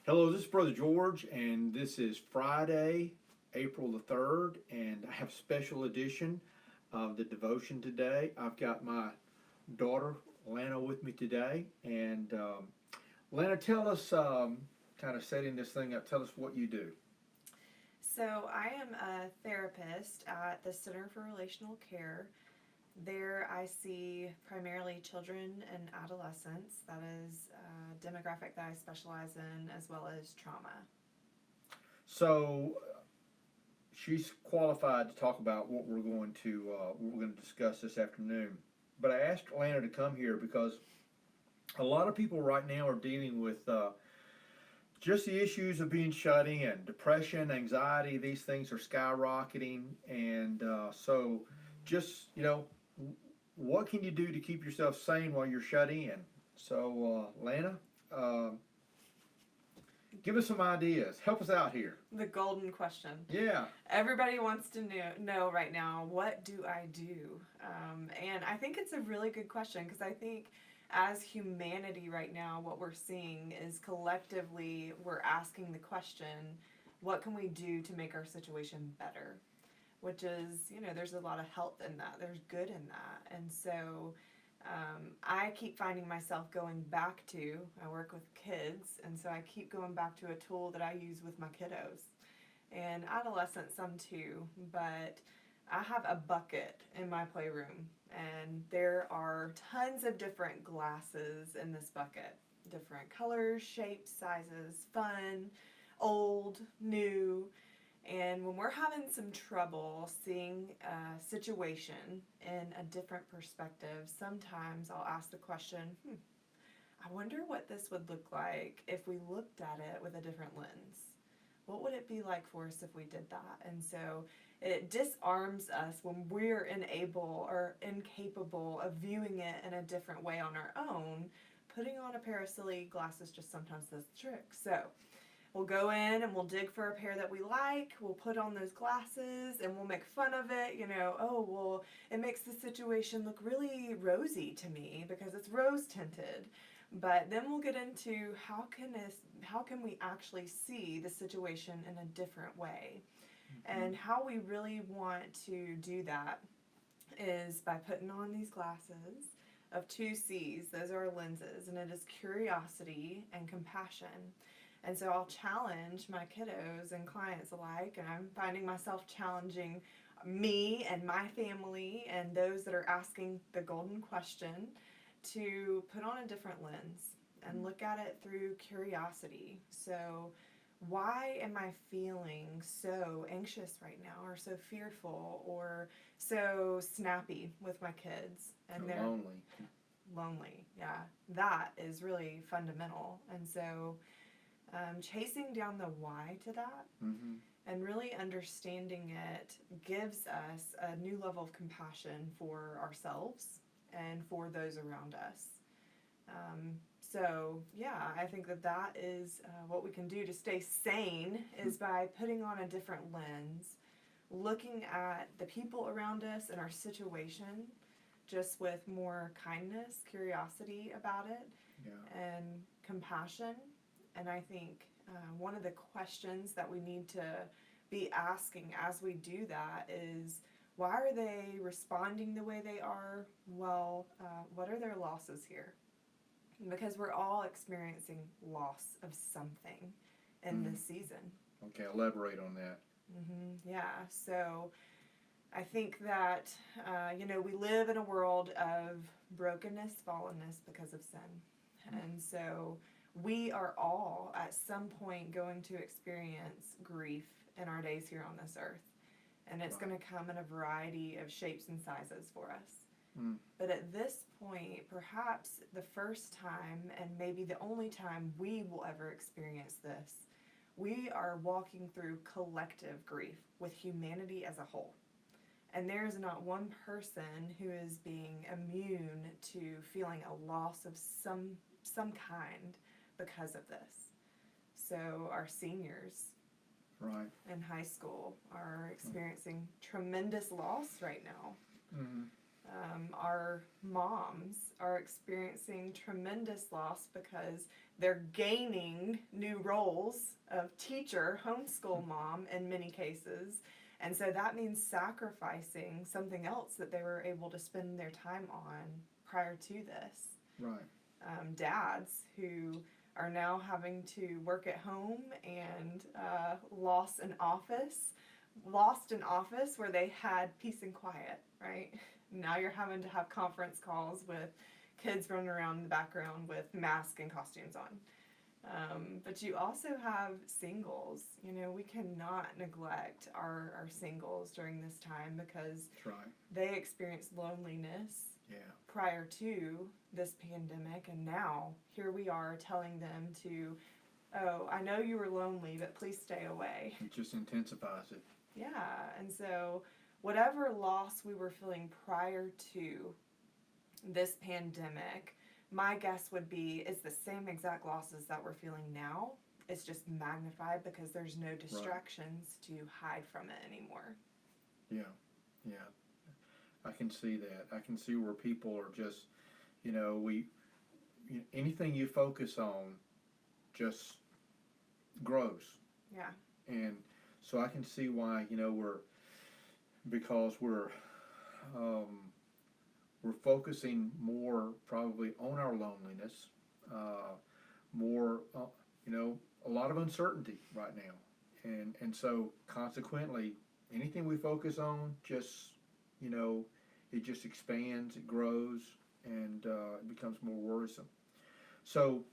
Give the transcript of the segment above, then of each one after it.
Hello, this is Brother George, and this is Friday, April the 3rd, and I have a special edition of the devotion today. I've got my daughter, Lana, with me today, and Lana, tell us, kind of setting this thing up, tell us what you do. So, I am a therapist at the Center for Relational Care. There, I see primarily children and adolescents. That is a demographic that I specialize in, as well as trauma. So, she's qualified to talk about what we're going to discuss this afternoon. But I asked Lana to come here because a lot of people right now are dealing with just the issues of being shut in, depression, anxiety. These things are skyrocketing, and so just what can you do to keep yourself sane while you're shut in? So, Lana, uh, give us some ideas. Help us out here. The golden question. Yeah. Everybody wants to know right now, what do I do? And I think it's a really good question because I think as humanity right now, what we're seeing is collectively we're asking the question, what can we do to make our situation better? Which is, there's a lot of health in that. There's good in that. And so I keep finding myself going back to, I work with kids, and so I keep going back to a tool that I use with my kiddos. And adolescents, some too, but I have a bucket in my playroom, and there are tons of different glasses in this bucket. Different colors, shapes, sizes, fun, old, new. And when we're having some trouble seeing a situation in a different perspective, sometimes I'll ask the question, I wonder what this would look like if we looked at it with a different lens. What would it be like for us if we did that? And so it disarms us when we're unable or incapable of viewing it in a different way on our own. Putting on a pair of silly glasses just sometimes does the trick. So we'll go in and we'll dig for a pair that we like. We'll put on those glasses and we'll make fun of it. Oh, well, it makes the situation look really rosy to me because it's rose tinted. But then we'll get into how can we actually see the situation in a different way. Mm-hmm. And how we really want to do that is by putting on these glasses of two C's. Those are lenses, and it is curiosity and compassion. And so I'll challenge my kiddos and clients alike, and I'm finding myself challenging me and my family and those that are asking the golden question to put on a different lens and look at it through curiosity. So why am I feeling so anxious right now, or so fearful, or so snappy with my kids? And they're lonely. Yeah, that is really fundamental. And so chasing down the why to that, mm-hmm. and really understanding it gives us a new level of compassion for ourselves and for those around us. So yeah, I think that is what we can do to stay sane is by putting on a different lens, looking at the people around us and our situation just with more kindness, curiosity about it, and compassion. And I think one of the questions that we need to be asking as we do that is, why are they responding the way they are? Well, what are their losses here? Because we're all experiencing loss of something in this season. Okay, elaborate on that. Yeah, so I think that, we live in a world of brokenness, fallenness because of sin. And so we are all at some point going to experience grief in our days here on this earth. And it's going to come in a variety of shapes and sizes for us. But at this point, perhaps the first time and maybe the only time we will ever experience this, we are walking through collective grief with humanity as a whole. And there is not one person who is being immune to feeling a loss of some kind because of this. So our seniors in high school are experiencing tremendous loss right now. Our moms are experiencing tremendous loss because they're gaining new roles of teacher, homeschool mom in many cases. And so that means sacrificing something else that they were able to spend their time on prior to this. Right. Dads who are now having to work at home and lost an office where they had peace and quiet, right? Now you're having to have conference calls with kids running around in the background with masks and costumes on. But you also have singles. You know, we cannot neglect our singles during this time because That's right. they experienced loneliness Yeah. prior to this pandemic, and now here we are telling them to, oh, I know you were lonely, but please stay away. It just intensifies it. Yeah, and so whatever loss we were feeling prior to this pandemic, my guess would be it's the same exact losses that we're feeling now. It's just magnified because there's no distractions to hide from it anymore. Yeah. Yeah. I can see that. I can see where people are just, anything you focus on just grows. Yeah. And so I can see why, because we're focusing more probably on our loneliness, more, a lot of uncertainty right now. And so consequently, anything we focus on just, it just expands, it grows, and it becomes more worrisome. So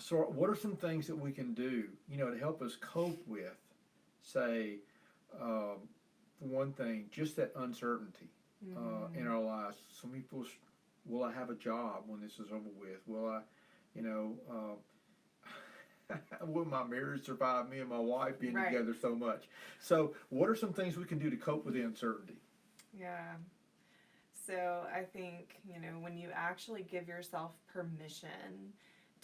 what are some things that we can do, to help us cope with, say, for one thing, just that uncertainty in our lives? Some people, will I have a job when this is over with? Will I, will my marriage survive me and my wife being together so much? So what are some things we can do to cope with the uncertainty? Yeah. So I think, when you actually give yourself permission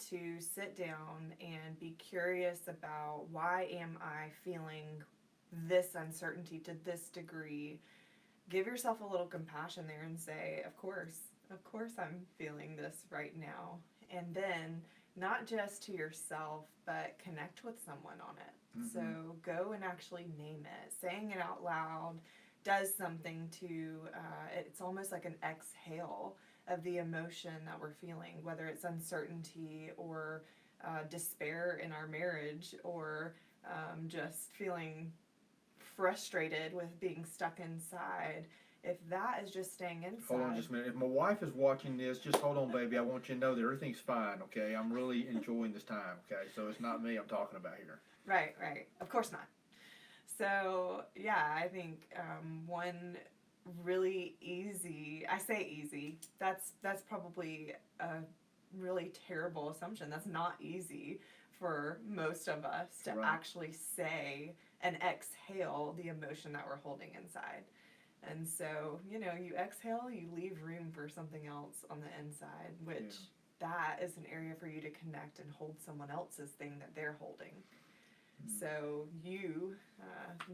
to sit down and be curious about why am I feeling this uncertainty to this degree, give yourself a little compassion there and say, of course I'm feeling this right now. And then not just to yourself, but connect with someone on it. Mm-hmm. So go and actually name it. Saying it out loud does something to, it's almost like an exhale of the emotion that we're feeling, whether it's uncertainty or despair in our marriage, or just feeling frustrated with being stuck inside. If that is just staying inside. Hold on just a minute. If my wife is watching this, just hold on, baby. I want you to know that everything's fine, okay? I'm really enjoying this time, okay? So it's not me I'm talking about here. Right. Of course not. So, yeah, I think one really easy, I say easy, that's probably a really terrible assumption. That's not easy for most of us to actually say and exhale the emotion that we're holding inside. And so, you exhale, you leave room for something else on the inside, which that is an area for you to connect and hold someone else's thing that they're holding. So you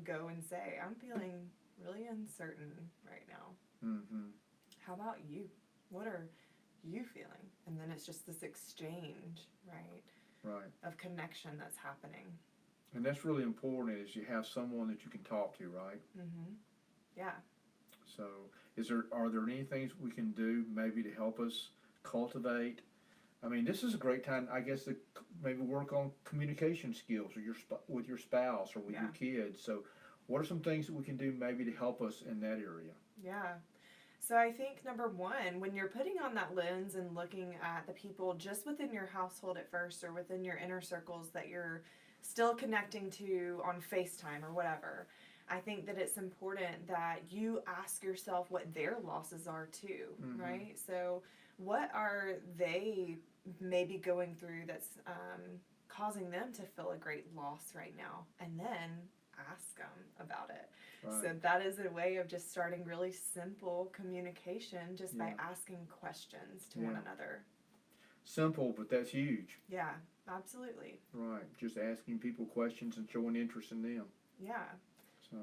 go and say, I'm feeling really uncertain right now. Mm-hmm. How about you? What are you feeling? And then it's just this exchange, right, of connection that's happening. And that's really important, is you have someone that you can talk to, right? Mm-hmm. Yeah. So are there any things we can do maybe to help us cultivate? I mean, this is a great time, I guess, to maybe work on communication skills with your spouse or with your kids. So what are some things that we can do maybe to help us in that area? Yeah. So I think, number one, when you're putting on that lens and looking at the people just within your household at first, or within your inner circles that you're still connecting to on FaceTime or whatever, I think that it's important that you ask yourself what their losses are too, right? So what are they maybe going through that's causing them to feel a great loss right now? And then ask them about it. Right. So that is a way of just starting really simple communication just by asking questions to one another. Simple, but that's huge. Yeah, absolutely. Right, just asking people questions and showing interest in them. Yeah. So.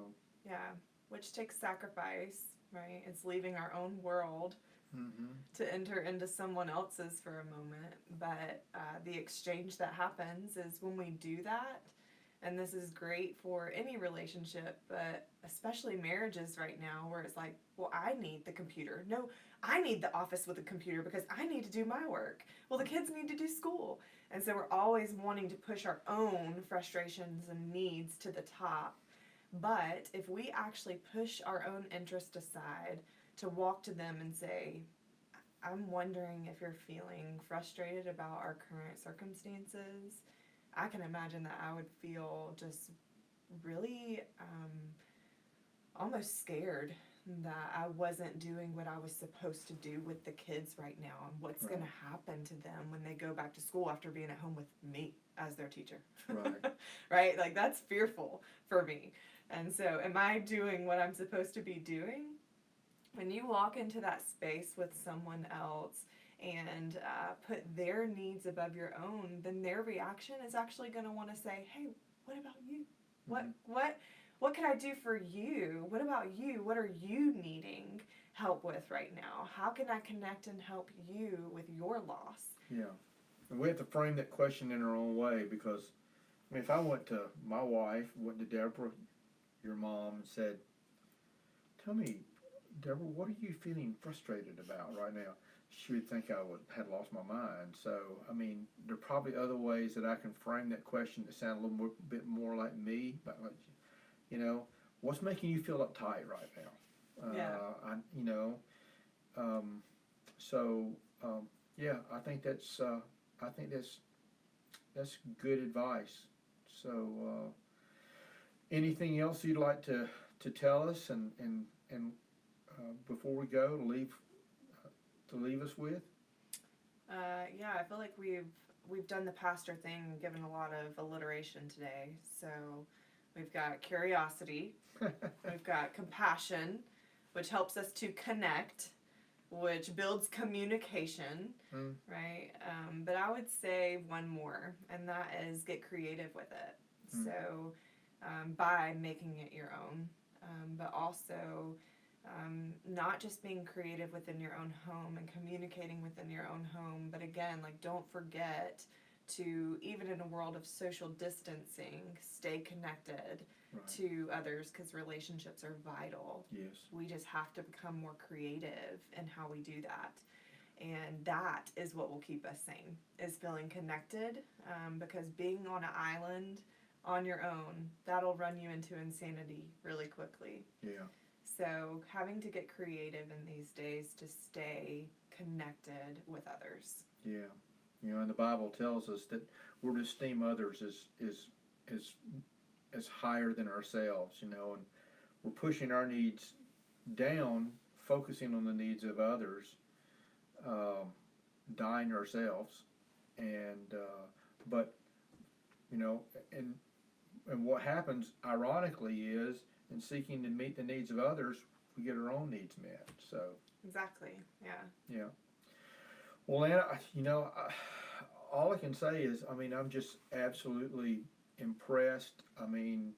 Yeah, which takes sacrifice, right? It's leaving our own world Mm-hmm. to enter into someone else's for a moment. But the exchange that happens is when we do that, and this is great for any relationship, but especially marriages right now, where it's like, well, I need the computer. No, I need the office with a computer because I need to do my work. Well, the kids need to do school. And so we're always wanting to push our own frustrations and needs to the top. But if we actually push our own interest aside to walk to them and say, I'm wondering if you're feeling frustrated about our current circumstances, I can imagine that I would feel just really almost scared that I wasn't doing what I was supposed to do with the kids right now, and what's going to happen to them when they go back to school after being at home with me as their teacher. Right. Right? Like, that's fearful for me. And so, am I doing what I'm supposed to be doing? When you walk into that space with someone else and put their needs above your own, then their reaction is actually going to want to say, "Hey, what about you? What can I do for you? What about you? What are you needing help with right now? How can I connect and help you with your loss?" Yeah. And we have to frame that question in our own way, because I mean, if I went to my wife, went to Deborah, your mom, and said, "Tell me, Deborah, what are you feeling frustrated about right now?" She would think I had lost my mind. So, I mean, there are probably other ways that I can frame that question that sound a little bit more like me, but like, what's making you feel uptight right now? Yeah. So, yeah, I think that's good advice. So, anything else you'd like to tell us and before we go to leave us with? Yeah, I feel like we've done the pastor thing and given a lot of alliteration today. So we've got curiosity, we've got compassion, which helps us to connect, which builds communication, right? But I would say one more, and that is get creative with it. So by making it your own, but also not just being creative within your own home and communicating within your own home, but again, like, don't forget to, even in a world of social distancing, stay connected to others, because relationships are vital. Yes. We just have to become more creative in how we do that. And that is what will keep us sane, is feeling connected, because being on an island on your own, that'll run you into insanity really quickly. Yeah. So having to get creative in these days to stay connected with others. Yeah. And the Bible tells us that we're to esteem others as higher than ourselves, and we're pushing our needs down, focusing on the needs of others, dying ourselves, and but and what happens ironically is, in seeking to meet the needs of others, we get our own needs met. So exactly, yeah. Yeah. Well, Lana, all I can say is, I mean, I'm just absolutely impressed. I mean,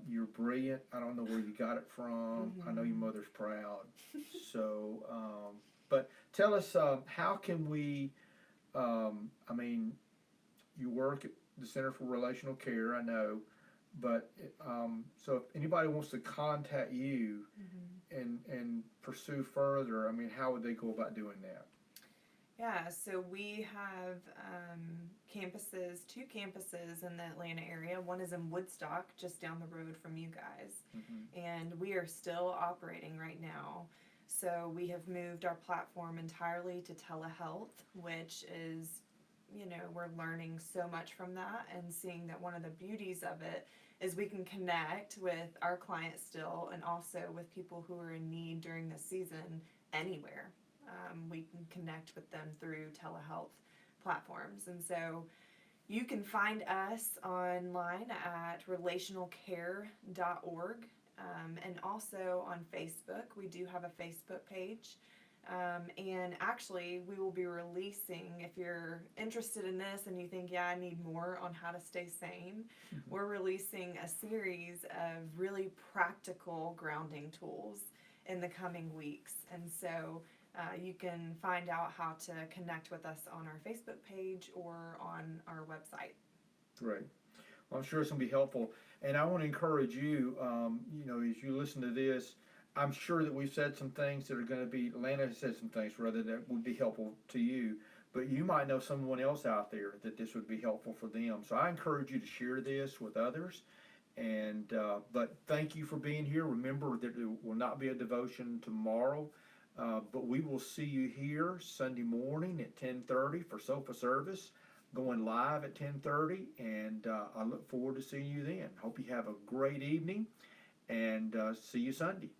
you're brilliant. I don't know where you got it from. I know your mother's proud. So, but tell us, how can we, I mean, you work at the Center for Relational Care, I know, but so if anybody wants to contact you and pursue further, I mean, how would they go about doing that? Yeah, so we have two campuses in the Atlanta area. One is in Woodstock, just down the road from you guys. And we are still operating right now. So we have moved our platform entirely to telehealth, which is, we're learning so much from that, and seeing that one of the beauties of it is we can connect with our clients still, and also with people who are in need during the season anywhere. We can connect with them through telehealth platforms. And so you can find us online at relationalcare.org, and also on Facebook. We do have a Facebook page. And actually, we will be releasing, if you're interested in this and you think, yeah, I need more on how to stay sane, we're releasing a series of really practical grounding tools in the coming weeks. And so you can find out how to connect with us on our Facebook page or on our website. Great. Well, I'm sure it's going to be helpful. And I want to encourage you, as you listen to this, I'm sure that we've said some things that are going to be, Lana has said some things rather that would be helpful to you, but you might know someone else out there that this would be helpful for them. So I encourage you to share this with others. And but thank you for being here. Remember that there will not be a devotion tomorrow, but we will see you here Sunday morning at 10:30 for sofa service, going live at 10:30, and I look forward to seeing you then. Hope you have a great evening, and see you Sunday.